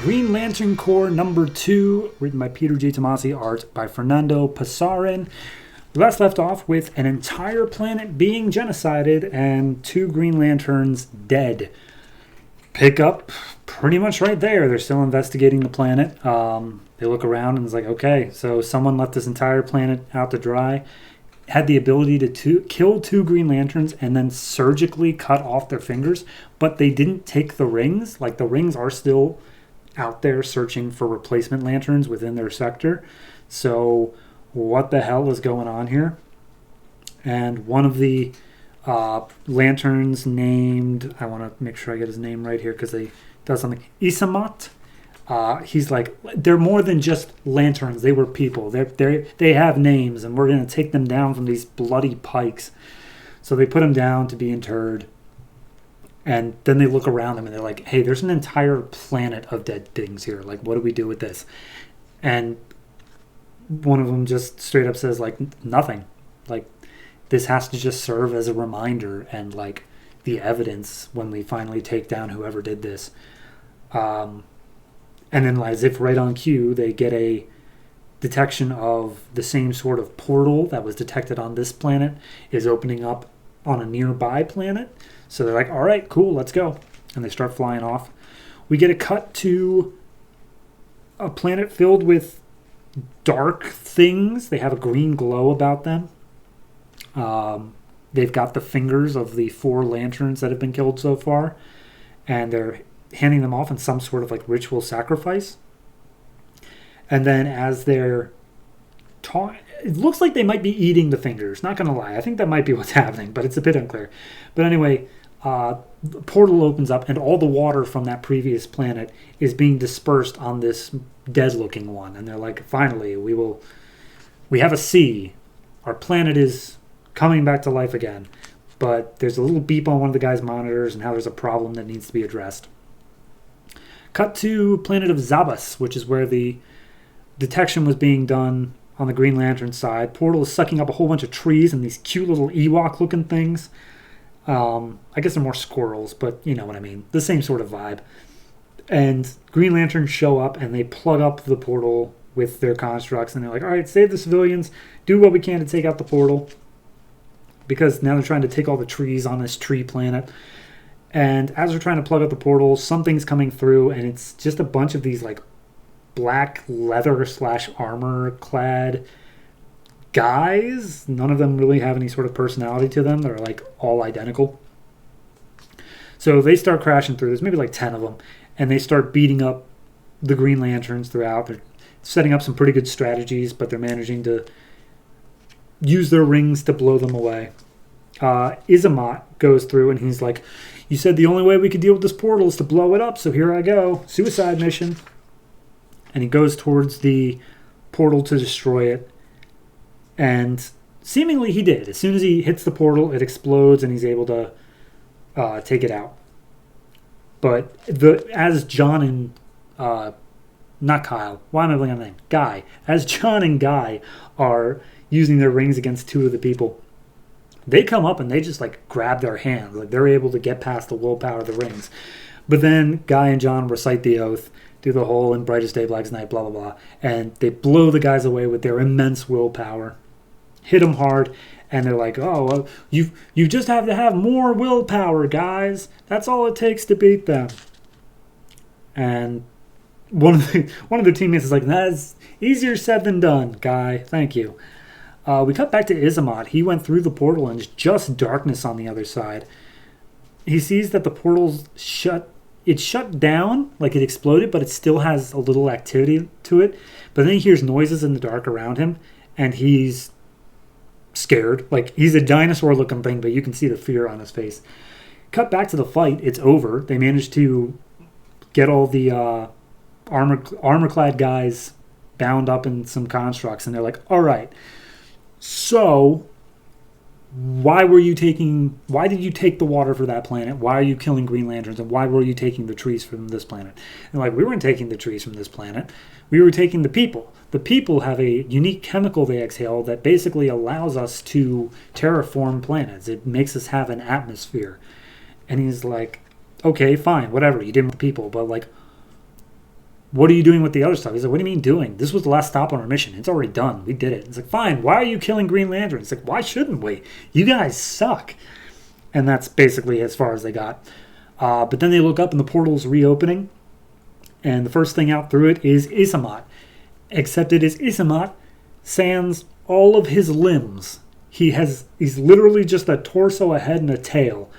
Green Lantern Corps number 2, written by Peter G. Tomasi, art by Fernando Pasarin. We last left off with an entire planet being genocided and 2 Green Lanterns dead. Pick up pretty much right there. They're still investigating the planet. They look around and it's like, okay, so someone left this entire planet out to dry, had the ability to kill 2 Green Lanterns and then surgically cut off their fingers, but they didn't take the rings. Like, the rings are still out there searching for replacement lanterns within their sector. So what the hell is going on here? And one of the lanterns named, I want to make sure I get his name right here because they does something, Isamat. He's like, they're more than just lanterns. They were people. They have names, and we're going to take them down from these bloody pikes. So they put him down to be interred. And then they look around them and they're like, hey, there's an entire planet of dead things here. Like, what do we do with this? And one of them just straight up says, like, nothing. Like, this has to just serve as a reminder and, like, the evidence when we finally take down whoever did this. And then, like, as if right on cue, they get a detection of the same sort of portal that was detected on this planet is opening up on a nearby planet. So they're like, all right, cool, let's go. And they start flying off. We get a cut to a planet filled with dark things. They have a green glow about them. They've got the fingers of the 4 lanterns that have been killed so far. And they're handing them off in some sort of like ritual sacrifice. And then as they're it looks like they might be eating the fingers. Not going to lie. I think that might be what's happening, but it's a bit unclear. But anyway, the portal opens up and all the water from that previous planet is being dispersed on this dead-looking one. And they're like, finally, we have a sea. Our planet is coming back to life again. But there's a little beep on one of the guy's monitors and how there's a problem that needs to be addressed. Cut to planet of Zabas, which is where the detection was being done on the Green Lantern side. Portal is sucking up a whole bunch of trees and these cute little Ewok-looking things. I guess they're more squirrels, but you know what I mean. The same sort of vibe. And Green Lanterns show up and they plug up the portal with their constructs. And they're like, all right, save the civilians. Do what we can to take out the portal. Because now they're trying to take all the trees on this tree planet. And as they're trying to plug up the portal, something's coming through. And it's just a bunch of these like black leather / armor clad guys. None of them really have any sort of personality to them. They're like all identical. So they start crashing through. There's maybe like 10 of them. And they start beating up the Green Lanterns throughout. They're setting up some pretty good strategies, but they're managing to use their rings to blow them away. Isamat goes through and he's like, you said the only way we could deal with this portal is to blow it up, so here I go. Suicide mission. And he goes towards the portal to destroy it. And seemingly he did. As soon as he hits the portal, it explodes and he's able to take it out. But as John and... not Kyle. Why am I blanking on the name? Guy. As John and Guy are using their rings against 2 of the people, they come up and they just like grab their hands. Like they're able to get past the willpower of the rings. But then Guy and John recite the oath, do the whole in brightest day, blackest night, blah, blah, blah. And they blow the guys away with their immense willpower. Hit them hard. And they're like, oh, well, you just have to have more willpower, guys. That's all it takes to beat them. And one of their teammates is like, that's easier said than done, Guy. Thank you. We cut back to Isamat. He went through the portal and it's just darkness on the other side. He sees that the portal's shut. It shut down, like it exploded, but it still has a little activity to it. But then he hears noises in the dark around him, and he's scared. Like, he's a dinosaur-looking thing, but you can see the fear on his face. Cut back to the fight. It's over. They managed to get all the armor-clad guys bound up in some constructs, and they're like, all right, so why did you take the water for that planet? Why are you killing Green Lanterns? And why were you taking the trees from this planet? And like, we weren't taking the trees from this planet. We were taking the people. The people have a unique chemical they exhale that basically allows us to terraform planets. It makes us have an atmosphere. And he's like, okay, fine, whatever. You didn't want the people, but like, what are you doing with the other stuff? He's like, what do you mean doing? This was the last stop on our mission. It's already done. We did it. It's like, fine. Why are you killing Green Lantern? It's like, why shouldn't we? You guys suck. And that's basically as far as they got. But then they look up and the portal's reopening. And the first thing out through it is Isamat. Except it is Isamat sans all of his limbs. He's literally just a torso, a head, and a tail.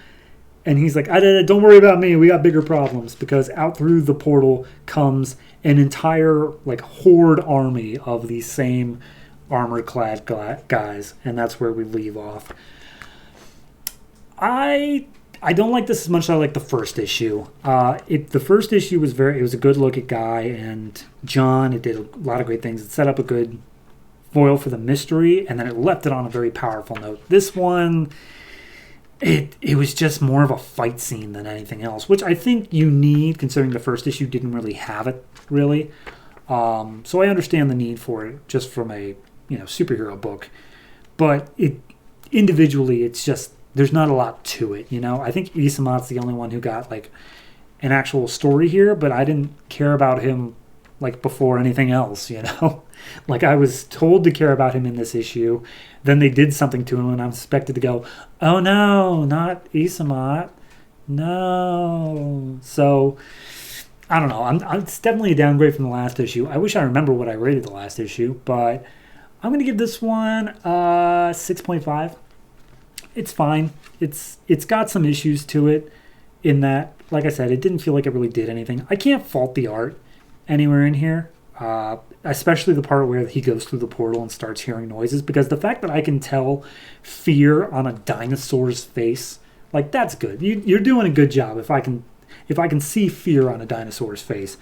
And he's like, don't worry about me. We got bigger problems. Because out through the portal comes an entire like horde army of these same armor-clad guys. And that's where we leave off. I don't like this as much as I like the first issue. The first issue was it was a good look at Guy and John. It did a lot of great things. It set up a good foil for the mystery, and then it left it on a very powerful note. This one, it was just more of a fight scene than anything else, which I think you need, considering the first issue didn't really have it, really. So I understand the need for it, just from a superhero book. But individually, it's just, there's not a lot to it, I think Isamat's the only one who got, like, an actual story here, but I didn't care about him, like, before anything else, Like, I was told to care about him in this issue. Then they did something to him, and I'm expected to go, oh, no, not Isamat. No. So, I don't know. It's definitely a downgrade from the last issue. I wish I remember what I rated the last issue, but I'm going to give this one 6.5. It's fine. It's got some issues to it in that, like I said, it didn't feel like it really did anything. I can't fault the art anywhere in here. Especially the part where he goes through the portal and starts hearing noises, because the fact that I can tell fear on a dinosaur's face, like, that's good. You're doing a good job if I can see fear on a dinosaur's face.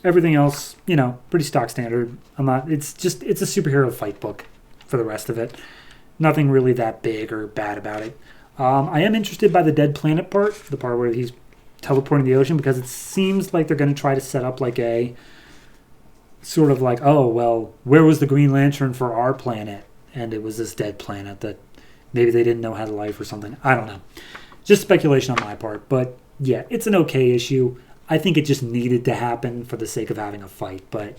Everything else, pretty stock standard. It's a superhero fight book for the rest of it. Nothing really that big or bad about it. I am interested by the dead planet part, the part where he's teleporting the ocean, because it seems like they're going to try to set up like a sort of like, oh, well, where was the Green Lantern for our planet? And it was this dead planet that maybe they didn't know had life or something. I don't know. Just speculation on my part. But yeah, it's an okay issue. I think it just needed to happen for the sake of having a fight. But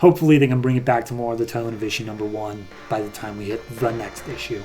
hopefully they can bring it back to more of the tone of issue number 1 by the time we hit the next issue.